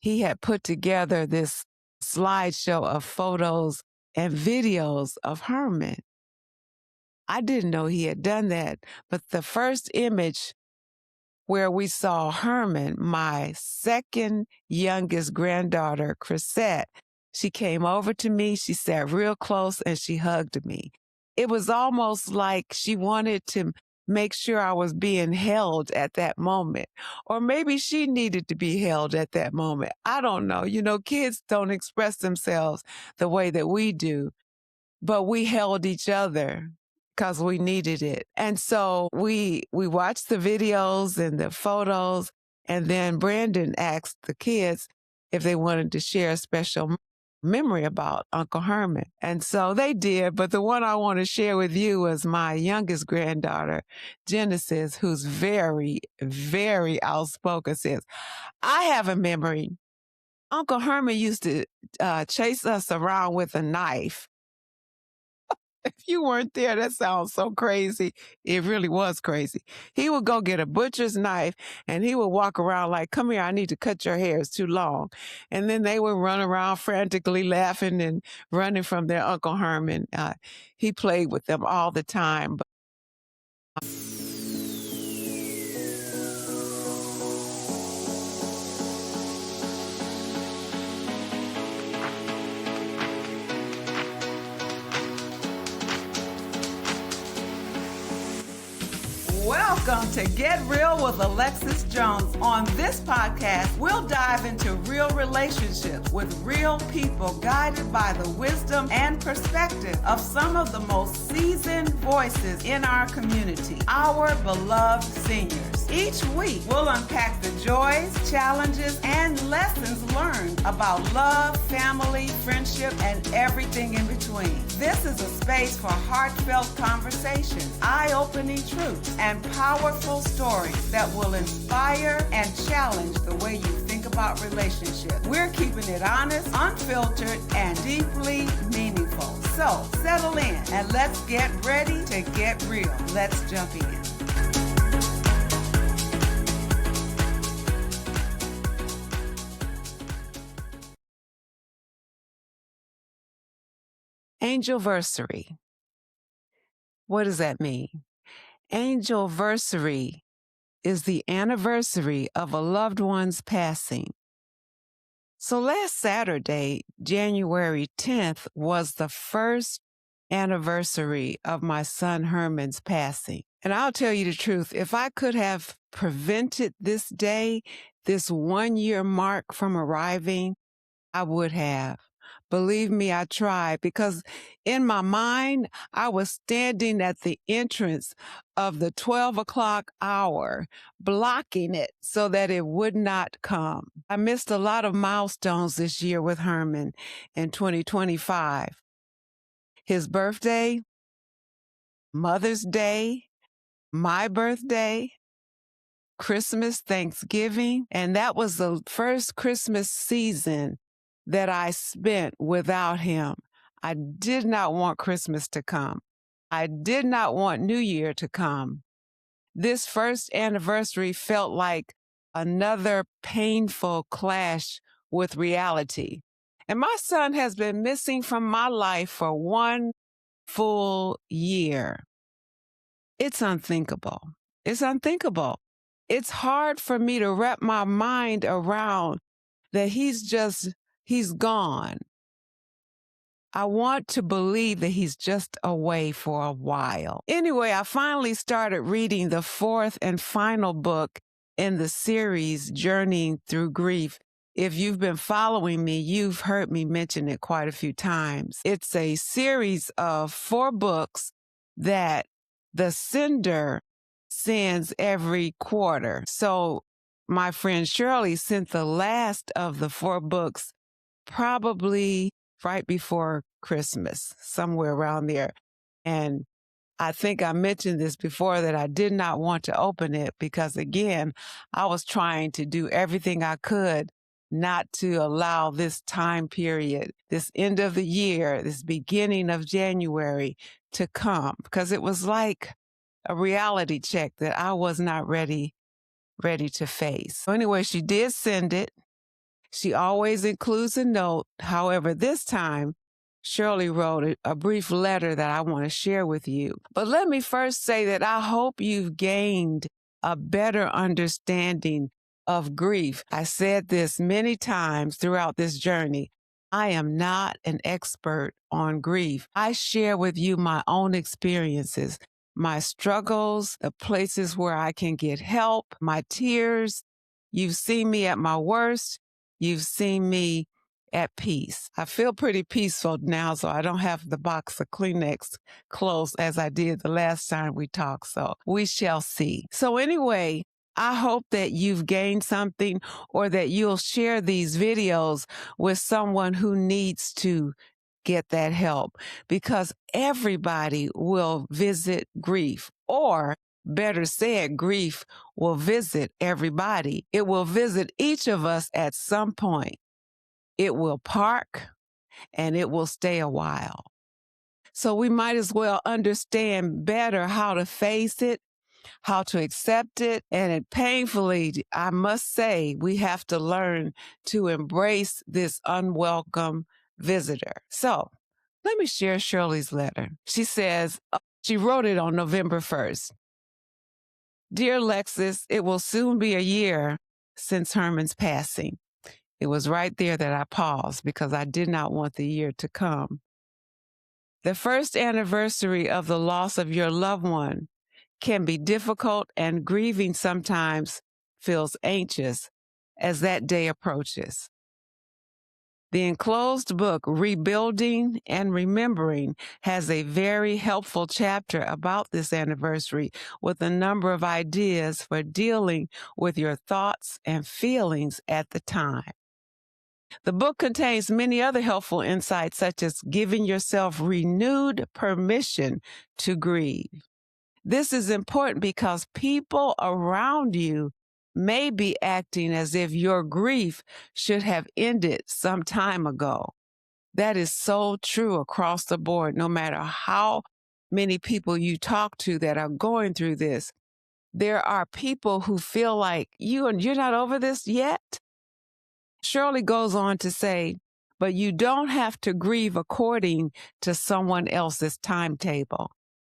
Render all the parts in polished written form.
he had put together this slideshow of photos and videos of Herman. I didn't know he had done that, but the first image where we saw Herman, my second youngest granddaughter, Chrisette, she came over to me, she sat real close, and she hugged me. It was almost like she wanted to make sure I was being held at that moment. Or maybe she needed to be held at that moment. I don't know. You know, kids don't express themselves the way that we do, but we held each other because we needed it. And so we watched the videos and the photos, and then Brandon asked the kids if they wanted to share a special memory about Uncle Herman. And so they did, but the one I want to share with you was my youngest granddaughter, Genesis, who's very, very outspoken, says, I have a memory. Uncle Herman used to chase us around with a knife. If you weren't there, that sounds so crazy. It really was crazy. He would go get a butcher's knife and he would walk around like, come here, I need to cut your hair. It's too long. And then they would run around frantically laughing and running from their Uncle Herman. He played with them all the time. Welcome to Get Real with Alexis Jones. On this podcast, we'll dive into real relationships with real people guided by the wisdom and perspective of some of the most seasoned voices in our community, our beloved seniors. Each week, we'll unpack the joys, challenges, and lessons learned about love, family, friendship, and everything in between. This is a space for heartfelt conversations, eye-opening truths, and powerful stories that will inspire and challenge the way you think about relationships. We're keeping it honest, unfiltered, and deeply meaningful. So settle in and let's get ready to get real. Let's jump in. Angelversary. What does that mean? Angelversary is the anniversary of a loved one's passing. So last Saturday, January 10th, was the first anniversary of my son Herman's passing. And I'll tell you the truth, if I could have prevented this day, this 1 year mark from arriving, I would have. Believe me, I tried, because in my mind, I was standing at the entrance of the 12 o'clock hour, blocking it so that it would not come. I missed a lot of milestones this year with Herman in 2025. His birthday, Mother's Day, my birthday, Christmas, Thanksgiving, and that was the first Christmas season that I spent without him. I did not want Christmas to come. I did not want New Year to come. This first anniversary felt like another painful clash with reality. And my son has been missing from my life for 1 full year. It's unthinkable. It's unthinkable. It's hard for me to wrap my mind around that he's gone. I want to believe that he's just away for a while. Anyway, I finally started reading the 4th and final book in the series, Journeying Through Grief. If you've been following me, you've heard me mention it quite a few times. It's a series of 4 books that the sender sends every quarter. So my friend Shirley sent the last of the 4 books probably right before Christmas, somewhere around there. And I think I mentioned this before, that I did not want to open it because, again, I was trying to do everything I could not to allow this time period, this end of the year, this beginning of January to come, because it was like a reality check that I was not ready to face. So anyway, she did send it. She always includes a note. However, this time, Shirley wrote a brief letter that I want to share with you. But let me first say that I hope you've gained a better understanding of grief. I said this many times throughout this journey. I am not an expert on grief. I share with you my own experiences, my struggles, the places where I can get help, my tears. You've seen me at my worst. You've seen me at peace. I feel pretty peaceful now, so I don't have the box of Kleenex close as I did the last time we talked. So we shall see. So anyway, I hope that you've gained something or that you'll share these videos with someone who needs to get that help, because everybody will visit grief, or better said, grief will visit everybody. It will visit each of us at some point. It will park and it will stay a while. So we might as well understand better how to face it, how to accept it. And painfully, I must say, we have to learn to embrace this unwelcome visitor. So let me share Shirley's letter. She says, she wrote it on November 1st. Dear Alexis, it will soon be a year since Herman's passing. It was right there that I paused because I did not want the year to come. The first anniversary of the loss of your loved one can be difficult, and grieving sometimes feels anxious as that day approaches. The enclosed book, Rebuilding and Remembering, has a very helpful chapter about this anniversary with a number of ideas for dealing with your thoughts and feelings at the time. The book contains many other helpful insights, such as giving yourself renewed permission to grieve. This is important because people around you may be acting as if your grief should have ended some time ago. That is so true across the board. No matter how many people you talk to that are going through this, there are people who feel like you're not over this yet. Shirley goes on to say, but you don't have to grieve according to someone else's timetable.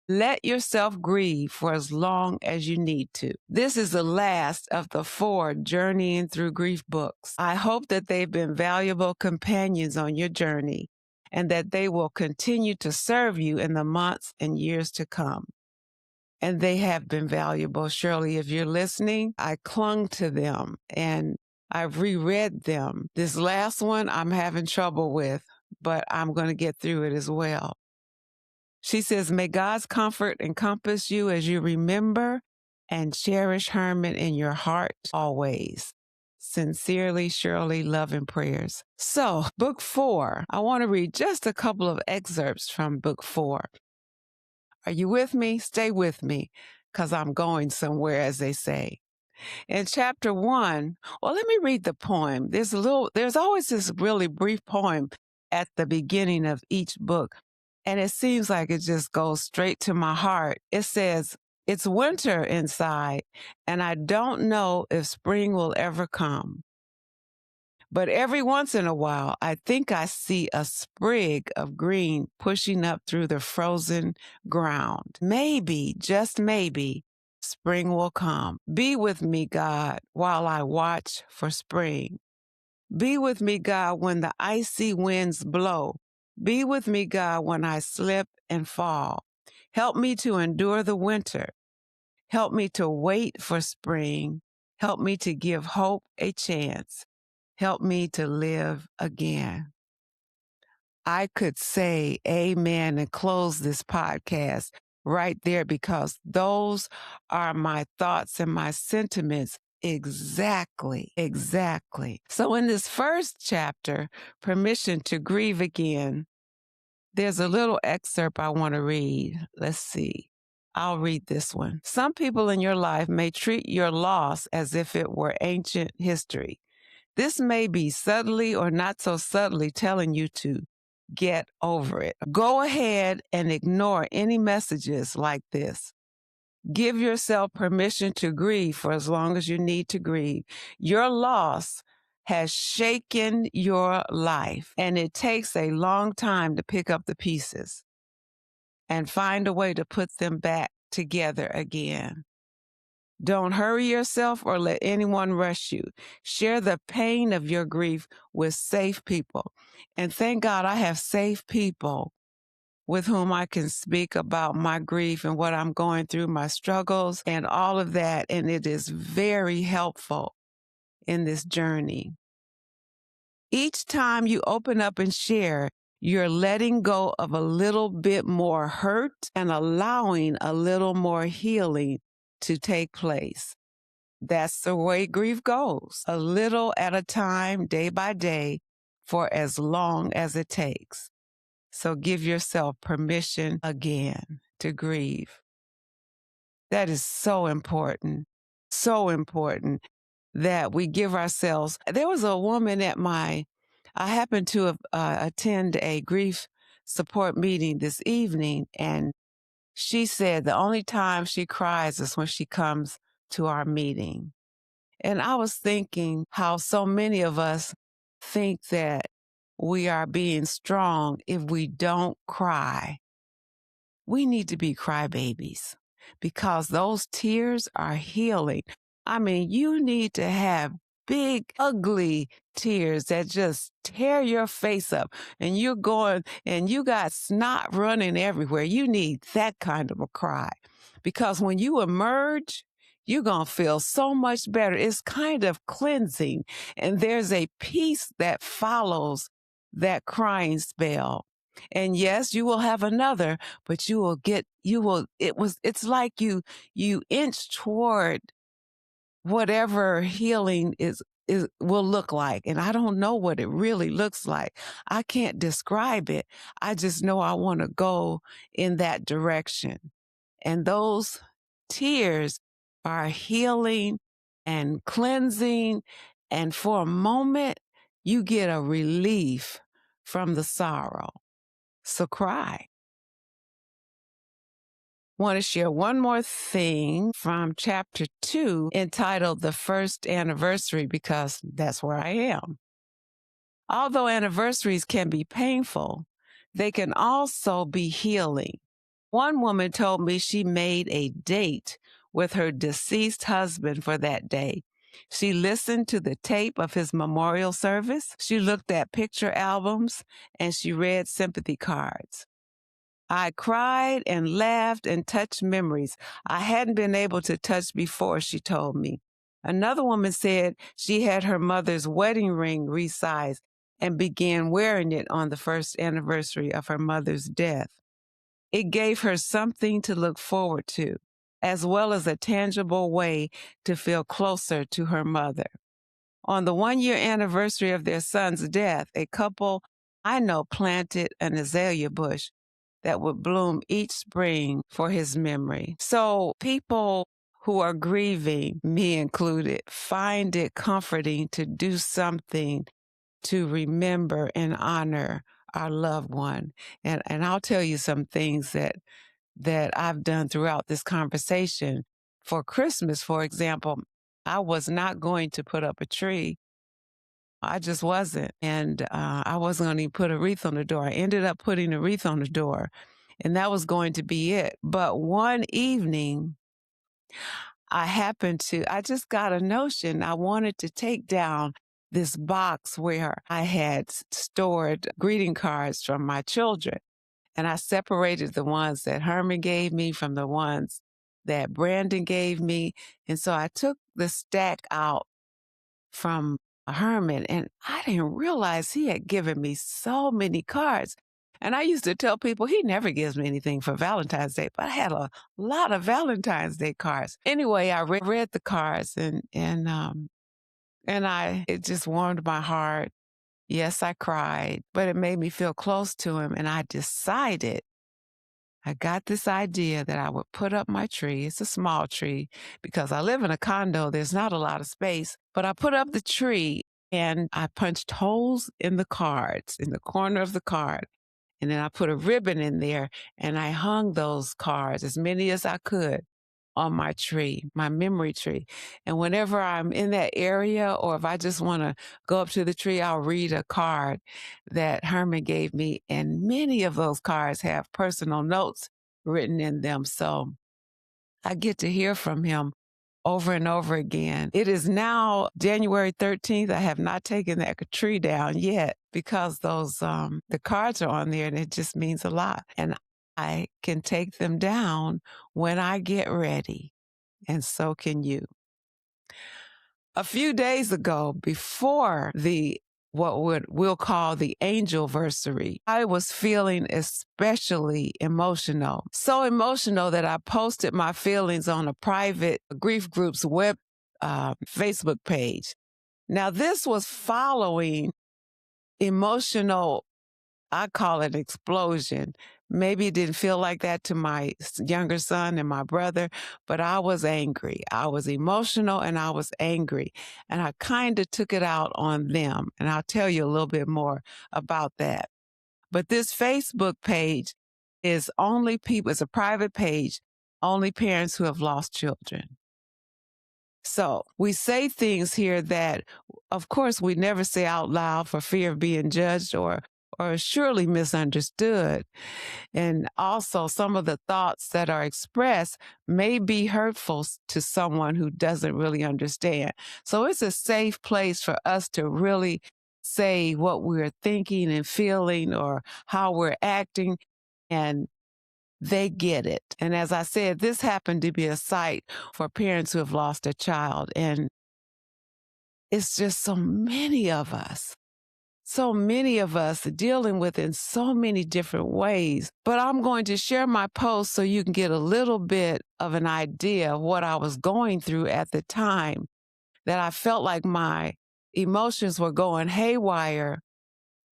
Let yourself grieve for as long as you need to. This is the last of the 4 Journeying Through Grief books. I hope that they've been valuable companions on your journey and that they will continue to serve you in the months and years to come. And they have been valuable. Shirley, if you're listening, I clung to them and I've reread them. This last one I'm having trouble with, but I'm going to get through it as well. She says, may God's comfort encompass you as you remember and cherish Herman in your heart always. Sincerely, Shirley, love and prayers. So, book 4, I want to read just a couple of excerpts from book 4. Are you with me? Stay with me, because I'm going somewhere, as they say. In chapter 1, well, let me read the poem. There's always this really brief poem at the beginning of each book, and it seems like it just goes straight to my heart. It says, it's winter inside, and I don't know if spring will ever come. But every once in a while, I think I see a sprig of green pushing up through the frozen ground. Maybe, just maybe, spring will come. Be with me, God, while I watch for spring. Be with me, God, when the icy winds blow. Be with me, God, when I slip and fall. Help me to endure the winter. Help me to wait for spring. Help me to give hope a chance. Help me to live again. I could say amen and close this podcast right there, because those are my thoughts and my sentiments exactly. So in this first chapter, Permission to Grieve Again, there's a little excerpt I want to read. Let's see. I'll read this one. Some people in your life may treat your loss as if it were ancient history. This may be subtly or not so subtly telling you to get over it. Go ahead and ignore any messages like this. Give yourself permission to grieve for as long as you need to grieve. Your loss has shaken your life, and it takes a long time to pick up the pieces and find a way to put them back together again. Don't hurry yourself or let anyone rush you. Share the pain of your grief with safe people. And thank God I have safe people with whom I can speak about my grief and what I'm going through, my struggles, and all of that. And it is very helpful in this journey. Each time you open up and share, you're letting go of a little bit more hurt and allowing a little more healing to take place. That's the way grief goes, a little at a time, day by day, for as long as it takes. So give yourself permission again to grieve. That is so important that we give ourselves. There was a woman I happened to attend a grief support meeting this evening, and she said the only time she cries is when she comes to our meeting. And I was thinking how so many of us think that we are being strong if we don't cry. We need to be crybabies because those tears are healing. I mean, you need to have big, ugly tears that just tear your face up and you're going and you got snot running everywhere. You need that kind of a cry because when you emerge, you're going to feel so much better. It's kind of cleansing, and there's a peace that follows that crying spell. And yes, you will have another, but it's like you inch toward whatever healing will look like. And I don't know what it really looks like. I can't describe it. I just know I want to go in that direction. And those tears are healing and cleansing. And for a moment, you get a relief from the sorrow. So cry. Want to share one more thing from chapter 2 entitled The First Anniversary, because that's where I am. Although anniversaries can be painful, they can also be healing. One woman told me she made a date with her deceased husband for that day. She listened to the tape of his memorial service. She looked at picture albums and she read sympathy cards. I cried and laughed and touched memories I hadn't been able to touch before, she told me. Another woman said she had her mother's wedding ring resized and began wearing it on the first anniversary of her mother's death. It gave her something to look forward to, as well as a tangible way to feel closer to her mother. On the 1-year anniversary of their son's death, a couple I know planted an azalea bush that would bloom each spring for his memory. So people who are grieving, me included, find it comforting to do something to remember and honor our loved one. And I'll tell you some things that I've done throughout this conversation. For Christmas, for example, I was not going to put up a tree. I just wasn't. And I wasn't going to put a wreath on the door. I ended up putting a wreath on the door, and that was going to be it. But one evening, I just got a notion. I wanted to take down this box where I had stored greeting cards from my children. And I separated the ones that Herman gave me from the ones that Brandon gave me. And so I took the stack out from Herman, and I didn't realize he had given me so many cards. And I used to tell people he never gives me anything for Valentine's Day, but I had a lot of Valentine's Day cards. Anyway, I read the cards and it just warmed my heart. Yes, I cried, but it made me feel close to him. And I got this idea that I would put up my tree. It's a small tree because I live in a condo. There's not a lot of space, but I put up the tree and I punched holes in the cards, in the corner of the card. And then I put a ribbon in there and I hung those cards, as many as I could, on my tree, my memory tree. And whenever I'm in that area, or if I just want to go up to the tree, I'll read a card that Herman gave me. And many of those cards have personal notes written in them. So I get to hear from him over and over again. It is now January 13th. I have not taken that tree down yet because those the cards are on there, and it just means a lot. And I can take them down when I get ready, and so can you. A few days ago, before what we'll call the Angelversary, I was feeling especially emotional. So emotional that I posted my feelings on a private grief group's Facebook page. Now, this was following emotional, I call it explosion. Maybe it didn't feel like that to my younger son and my brother, but I was angry. I was emotional and I was angry. And I kind of took it out on them. And I'll tell you a little bit more about that. But this Facebook page is only people, it's a private page, only parents who have lost children. So we say things here that, of course, we never say out loud for fear of being judged or surely misunderstood. And also some of the thoughts that are expressed may be hurtful to someone who doesn't really understand. So it's a safe place for us to really say what we're thinking and feeling or how we're acting, and they get it. And as I said, this happened to be a site for parents who have lost a child. And it's just so many of us dealing with in so many different ways. But I'm going to share my post so you can get a little bit of an idea of what I was going through at the time, that I felt like my emotions were going haywire.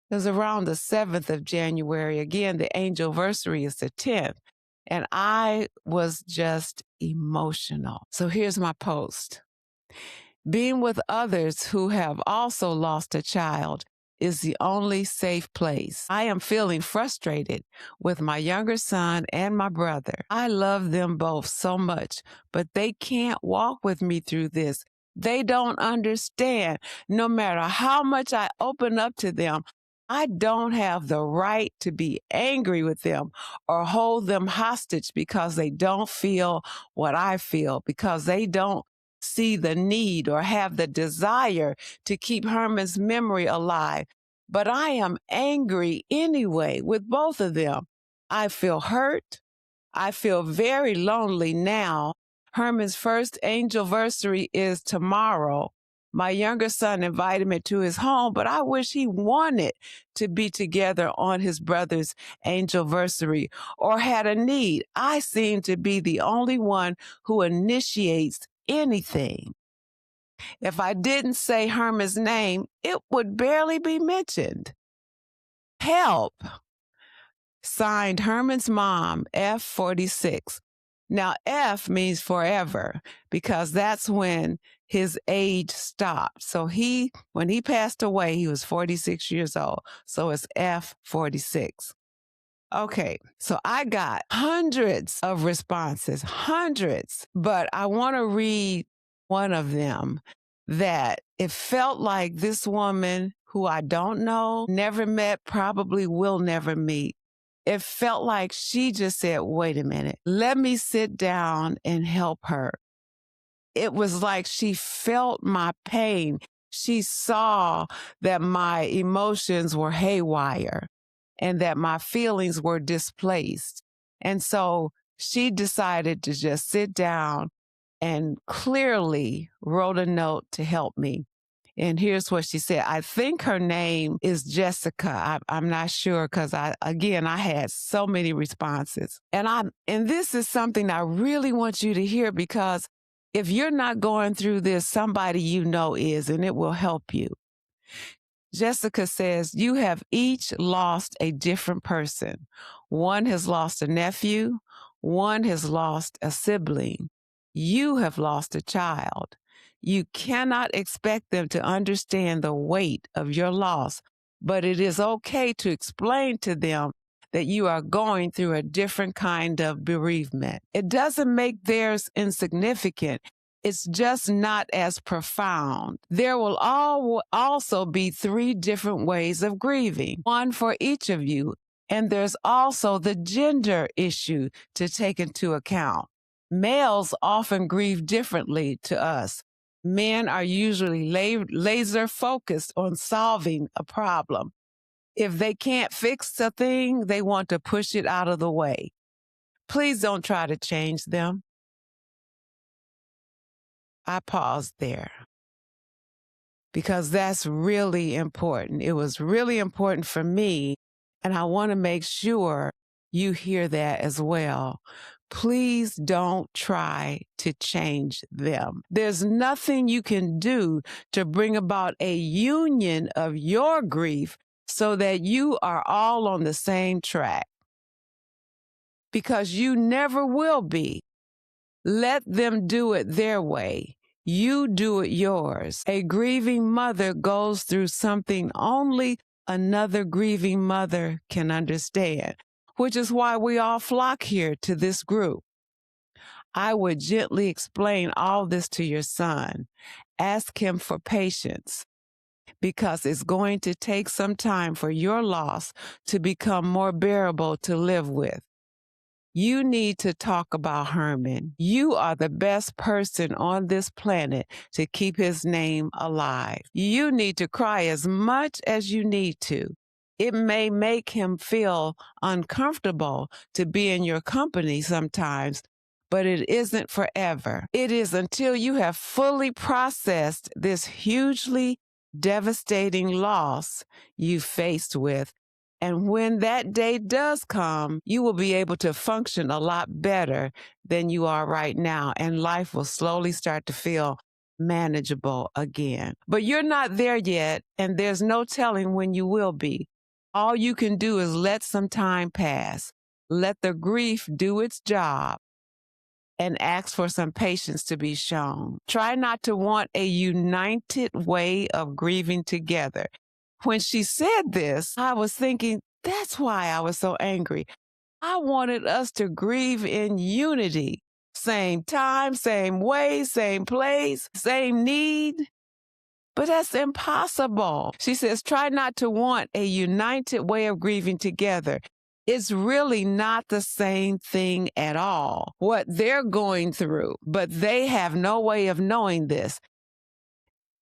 It was around the 7th of January. Again, the Angelversary is the 10th. And I was just emotional. So here's my post. Being with others who have also lost a child is the only safe place. I am feeling frustrated with my younger son and my brother. I love them both so much, but they can't walk with me through this. They don't understand. No matter how much I open up to them, I don't have the right to be angry with them or hold them hostage because they don't feel what I feel, because they don't see the need or have the desire to keep Herman's memory alive. But I am angry anyway with both of them. I feel hurt. I feel very lonely now. Herman's first Angelversary is tomorrow. My younger son invited me to his home, but I wish he wanted to be together on his brother's Angelversary or had a need. I seem to be the only one who initiates anything. If I didn't say Herman's name, it would barely be mentioned. Help. Signed, Herman's mom, F46. Now, F means forever because that's when his age stopped. So when he passed away, he was 46 years old. So it's F46. Okay, so I got hundreds of responses, hundreds, but I want to read one of them that it felt like this woman who I don't know, never met, probably will never meet. It felt like she just said, wait a minute, let me sit down and help her. It was like she felt my pain. She saw that my emotions were haywire and that my feelings were displaced. And so she decided to just sit down and clearly wrote a note to help me. And here's what she said. I think her name is Jessica. I'm not sure because I had so many responses. And this is something I really want you to hear, because if you're not going through this, somebody you know is, and it will help you. Jessica says, you have each lost a different person. One has lost a nephew. One has lost a sibling. You have lost a child. You cannot expect them to understand the weight of your loss, but it is okay to explain to them that you are going through a different kind of bereavement. It doesn't make theirs insignificant. It's just not as profound. There will also be 3 different ways of grieving, one for each of you. And there's also the gender issue to take into account. Males often grieve differently to us. Men are usually laser focused on solving a problem. If they can't fix a thing, they want to push it out of the way. Please don't try to change them. I paused there because that's really important. It was really important for me, and I want to make sure you hear that as well. Please don't try to change them. There's nothing you can do to bring about a union of your grief so that you are all on the same track, because you never will be. Let them do it their way. You do it yours. A grieving mother goes through something only another grieving mother can understand, which is why we all flock here to this group. I would gently explain all this to your son. Ask him for patience, because it's going to take some time for your loss to become more bearable to live with. You need to talk about Herman. You are the best person on this planet to keep his name alive. You need to cry as much as you need to. It may make him feel uncomfortable to be in your company sometimes, but it isn't forever. It is until you have fully processed this hugely devastating loss you faced with. And when that day does come, you will be able to function a lot better than you are right now, and life will slowly start to feel manageable again. But you're not there yet, and there's no telling when you will be. All you can do is let some time pass. Let the grief do its job and ask for some patience to be shown. Try not to want a united way of grieving together. When she said this, I was thinking, that's why I was so angry. I wanted us to grieve in unity. Same time, same way, same place, same need. But that's impossible. She says, try not to want a united way of grieving together. It's really not the same thing at all, what they're going through, but they have no way of knowing this.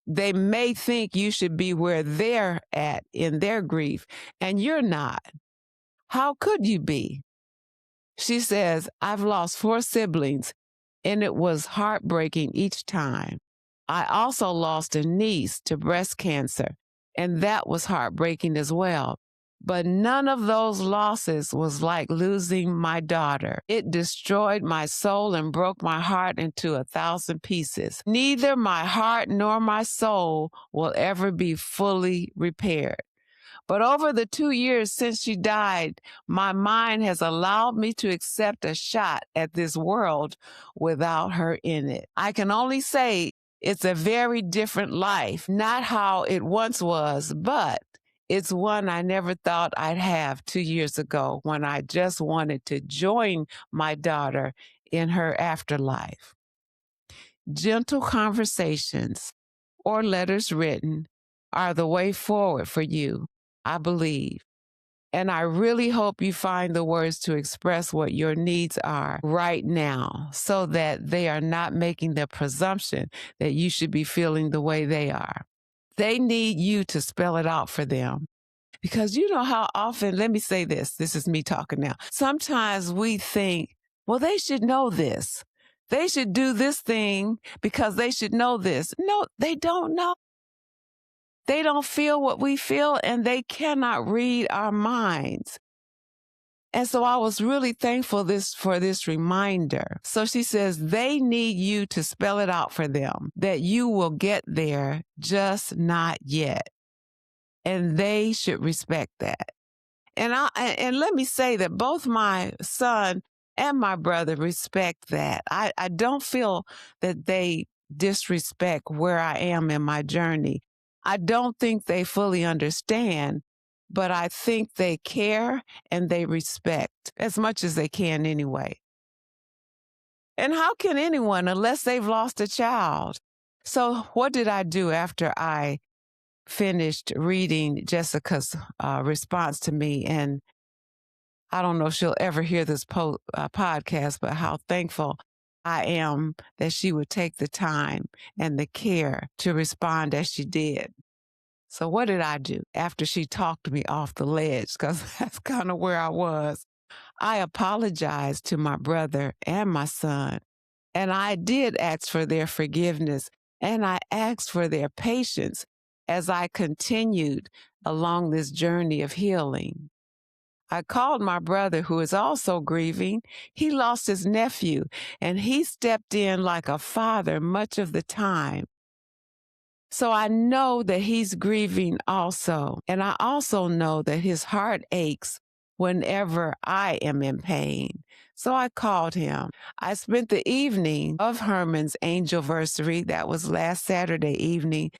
They may think you should be where they're at in their grief, and you're not. How could you be? She says, I've lost 4 siblings, and it was heartbreaking each time. I also lost a niece to breast cancer, and that was heartbreaking as well. But none of those losses was like losing my daughter. It destroyed my soul and broke my heart into 1,000 pieces. Neither my heart nor my soul will ever be fully repaired. But over the 2 years since she died, my mind has allowed me to accept a shot at this world without her in it. I can only say it's a very different life, not how it once was, but it's one I never thought I'd have 2 years ago when I just wanted to join my daughter in her afterlife. Gentle conversations or letters written are the way forward for you, I believe. And I really hope you find the words to express what your needs are right now, so that they are not making the presumption that you should be feeling the way they are. They need you to spell it out for them. Because you know how often, let me say this is me talking now. Sometimes we think, well, they should know this. They should do this thing because they should know this. No, they don't know. They don't feel what we feel, and they cannot read our minds. And so I was really thankful for this reminder. So she says, they need you to spell it out for them, that you will get there, just not yet. And they should respect that. And let me say that both my son and my brother respect that. I don't feel that they disrespect where I am in my journey. I don't think they fully understand, but I think they care and they respect as much as they can anyway. And how can anyone unless they've lost a child? So what did I do after I finished reading Jessica's response to me? And I don't know if she'll ever hear this podcast, but how thankful I am that she would take the time and the care to respond as she did. So what did I do after she talked me off the ledge? Because that's kind of where I was. I apologized to my brother and my son, and I did ask for their forgiveness, and I asked for their patience as I continued along this journey of healing. I called my brother, who is also grieving. He lost his nephew, and he stepped in like a father much of the time. So I know that he's grieving also. And I also know that his heart aches whenever I am in pain. So I called him. I spent the evening of Herman's Angelversary, that was last Saturday evening,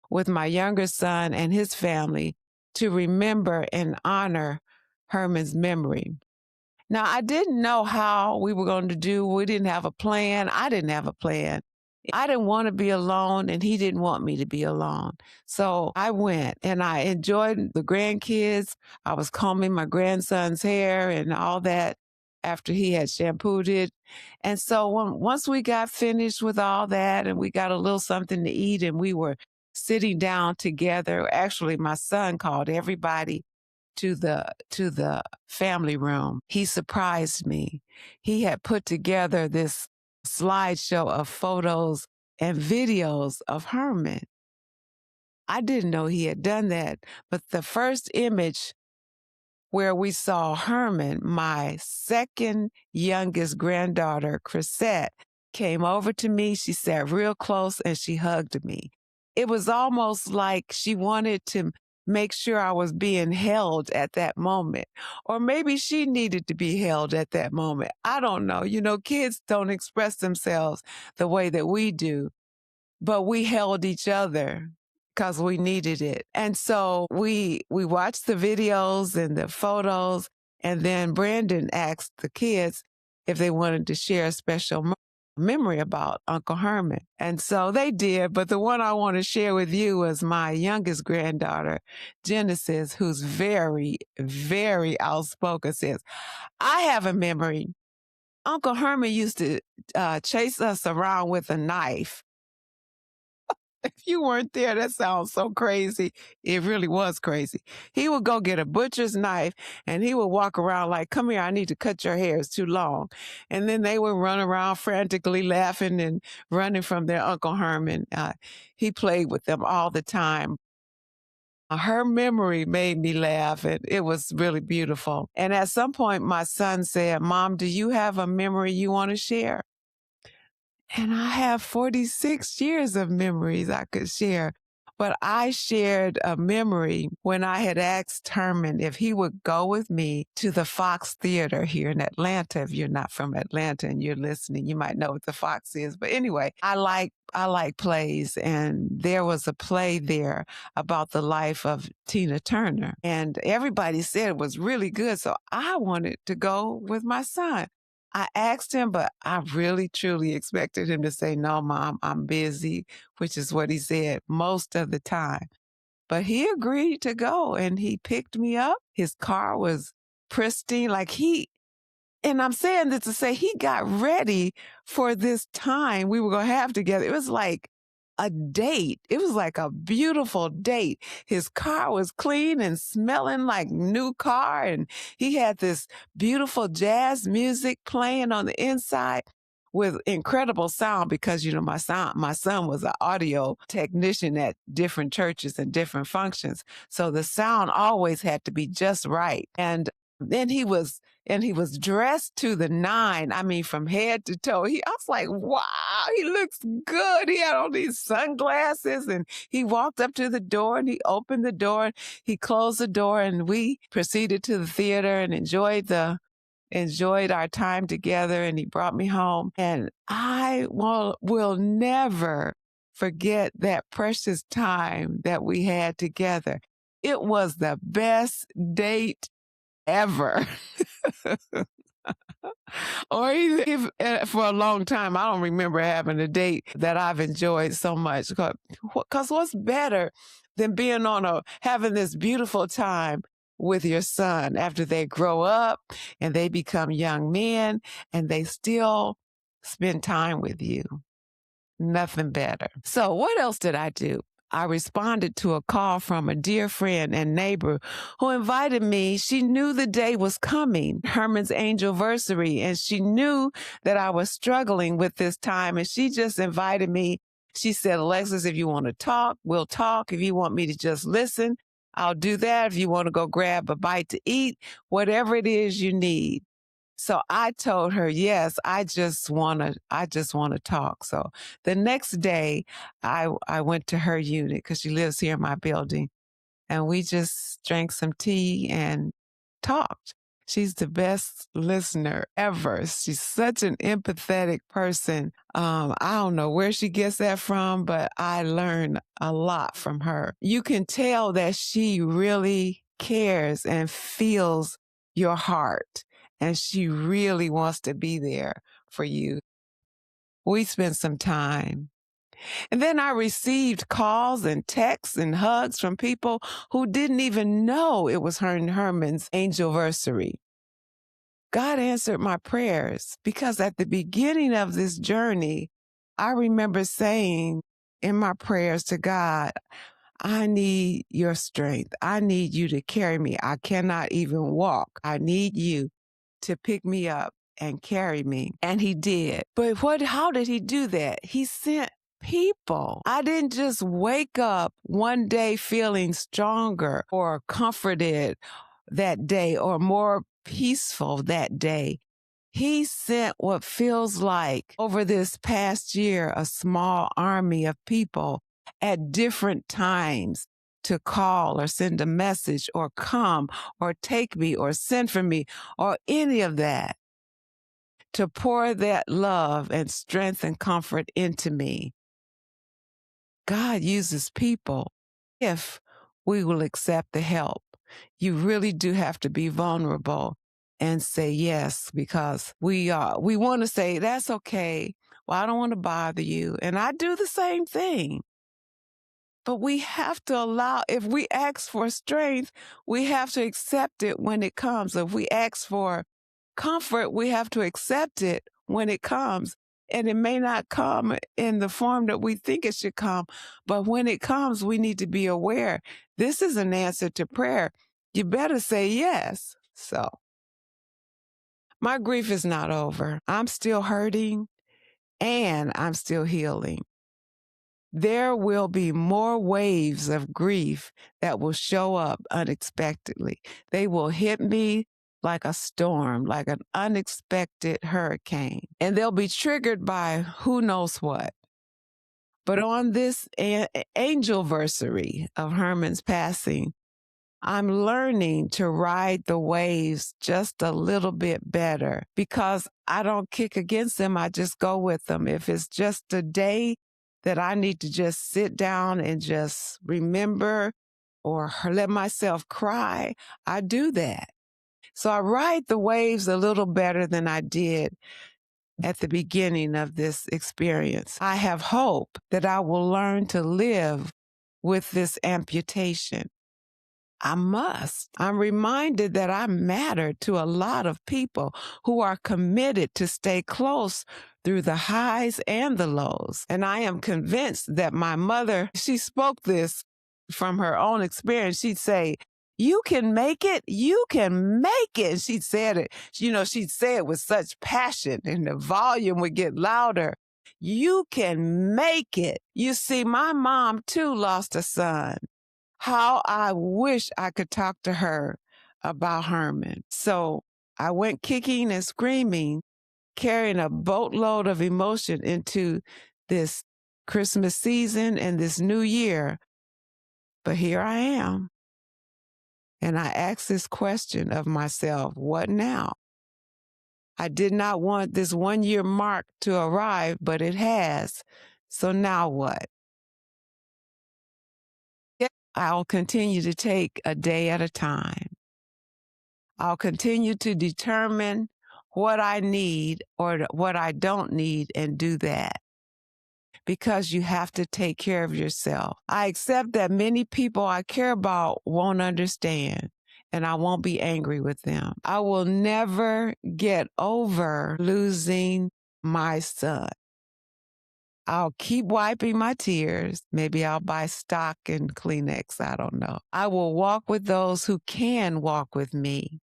with my younger son and his family to remember and honor Herman's memory. Now, I didn't know how we were going to do. We didn't have a plan. I didn't have a plan. I didn't want to be alone, and he didn't want me to be alone. So I went, and I enjoyed the grandkids. I was combing my grandson's hair and all that after he had shampooed it. And so once we got finished with all that, and we got a little something to eat, and we were sitting down together, actually, my son called everybody to the family room. He surprised me. He had put together this slideshow of photos and videos of Herman. I didn't know he had done that, but the first image where we saw Herman, my second youngest granddaughter, Chrisette, came over to me. She sat real close and she hugged me. It was almost like she wanted to make sure I was being held at that moment. Or maybe she needed to be held at that moment. I don't know. You know, kids don't express themselves the way that we do, but we held each other because we needed it. And so we watched the videos and the photos, and then Brandon asked the kids if they wanted to share a special memory about Uncle Herman. And so they did, but the one I want to share with you is my youngest granddaughter, Genesis, who's very, very outspoken, says, I have a memory. Uncle Herman used to chase us around with a knife. If you weren't there, that sounds so crazy. It really was crazy. He would go get a butcher's knife and he would walk around like, come here, I need to cut your hair. It's too long. And then they would run around frantically laughing and running from their Uncle Herman. He played with them all the time. Her memory made me laugh. It was really beautiful. And at some point, my son said, Mom, do you have a memory you want to share? And I have 46 years of memories I could share. But I shared a memory when I had asked Herman if he would go with me to the Fox Theater here in Atlanta. If you're not from Atlanta and you're listening, you might know what the Fox is. But anyway, I like plays, and there was a play there about the life of Tina Turner. And everybody said it was really good. So I wanted to go with my son. I asked him, but I really, truly expected him to say, no, Mom, I'm busy, which is what he said most of the time. But he agreed to go, and he picked me up. His car was pristine. And I'm saying this to say he got ready for this time we were going to have together. It was like a date. It was like a beautiful date. His car was clean and smelling like new car. And he had this beautiful jazz music playing on the inside with incredible sound because, you know, my son was an audio technician at different churches and different functions. So the sound always had to be just right. And then he was dressed to the nine. I mean, from head to toe. I was like, wow, he looks good. He had all these sunglasses, and he walked up to the door and he opened the door. He closed the door, and we proceeded to the theater and enjoyed our time together. And he brought me home, and I will never forget that precious time that we had together. it was the best date ever. Or even if for a long time, I don't remember having a date that I've enjoyed so much. Because what's better than being having this beautiful time with your son after they grow up and they become young men and they still spend time with you? Nothing better. So what else did I do? I responded to a call from a dear friend and neighbor who invited me. She knew the day was coming, Herman's Angelversary, and she knew that I was struggling with this time, and she just invited me. She said, Alexis, if you want to talk, we'll talk. If you want me to just listen, I'll do that. If you want to go grab a bite to eat, whatever it is you need. So I told her, yes, I just want to talk. So the next day I went to her unit because she lives here in my building, and we just drank some tea and talked. She's the best listener ever. She's such an empathetic person. I don't know where she gets that from, but I learned a lot from her. You can tell that she really cares and feels your heart, and she really wants to be there for you. We spent some time. And then I received calls and texts and hugs from people who didn't even know it was her and Herman's Angelversary. God answered my prayers because at the beginning of this journey, I remember saying in my prayers to God, I need your strength. I need you to carry me. I cannot even walk. I need you to pick me up and carry me. And he did. But how did he do that? He sent people. I didn't just wake up one day feeling stronger or comforted that day or more peaceful that day. He sent what feels like over this past year a small army of people at different times to call or send a message or come or take me or send for me or any of that, to pour that love and strength and comfort into me. God uses people if we will accept the help. You really do have to be vulnerable and say yes, because we want to say, that's okay. Well, I don't want to bother you. And I do the same thing. But we have to allow, if we ask for strength, we have to accept it when it comes. If we ask for comfort, we have to accept it when it comes. And it may not come in the form that we think it should come, but when it comes, we need to be aware. This is an answer to prayer. You better say yes. So my grief is not over. I'm still hurting and I'm still healing. There will be more waves of grief that will show up unexpectedly. They will hit me like a storm, like an unexpected hurricane, and they'll be triggered by who knows what. But on this Angelversary of Herman's passing, I'm learning to ride the waves just a little bit better because I don't kick against them. I just go with them. If it's just a day that I need to just sit down and just remember or let myself cry, I do that. So I ride the waves a little better than I did at the beginning of this experience. I have hope that I will learn to live with this amputation. I must. I'm reminded that I matter to a lot of people who are committed to stay close through the highs and the lows. And I am convinced that my mother, she spoke this from her own experience. She'd say, you can make it. You can make it. And she'd said it, she'd say it with such passion and the volume would get louder. You can make it. You see, my mom too lost a son. How I wish I could talk to her about Herman. So I went kicking and screaming, carrying a boatload of emotion into this Christmas season and this new year. But here I am. And I asked this question of myself, what now? I did not want this 1 year mark to arrive, but it has. So now what? I'll continue to take a day at a time. I'll continue to determine what I need or what I don't need and do that, because you have to take care of yourself. I accept that many people I care about won't understand, and I won't be angry with them. I will never get over losing my son. I'll keep wiping my tears. Maybe I'll buy stock and Kleenex. I don't know. I will walk with those who can walk with me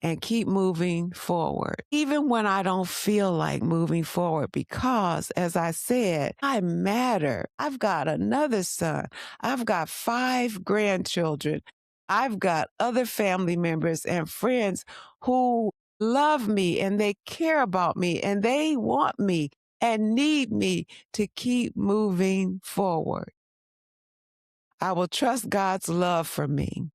and keep moving forward, even when I don't feel like moving forward, because, as I said, I matter. I've got another son. I've got 5 grandchildren. I've got other family members and friends who love me and they care about me and they want me and need me to keep moving forward. I will trust God's love for me.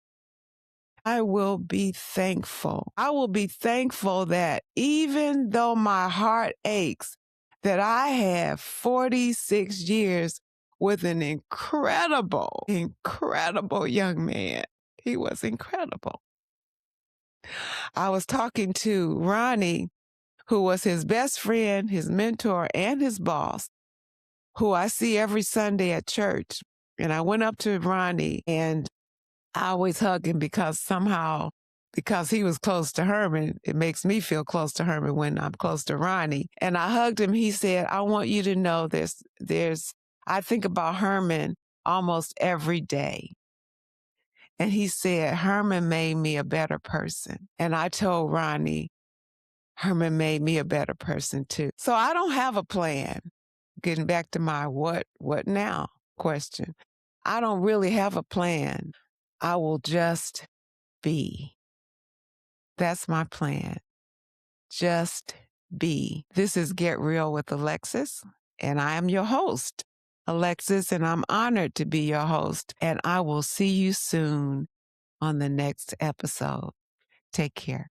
I will be thankful. I will be thankful that even though my heart aches, that I have 46 years with an incredible young man. He was incredible. I was talking to Ronnie, who was his best friend, his mentor, and his boss, who I see every Sunday at church. And I went up to Ronnie, and I always hug him because he was close to Herman, it makes me feel close to Herman when I'm close to Ronnie. And I hugged him. He said, I want you to know I think about Herman almost every day. And he said, Herman made me a better person. And I told Ronnie, Herman made me a better person too. So I don't have a plan. Getting back to my what now question. I don't really have a plan. I will just be. That's my plan. Just be. This is Get Real with Alexis, and I am your host, Alexis, and I'm honored to be your host. And I will see you soon on the next episode. Take care.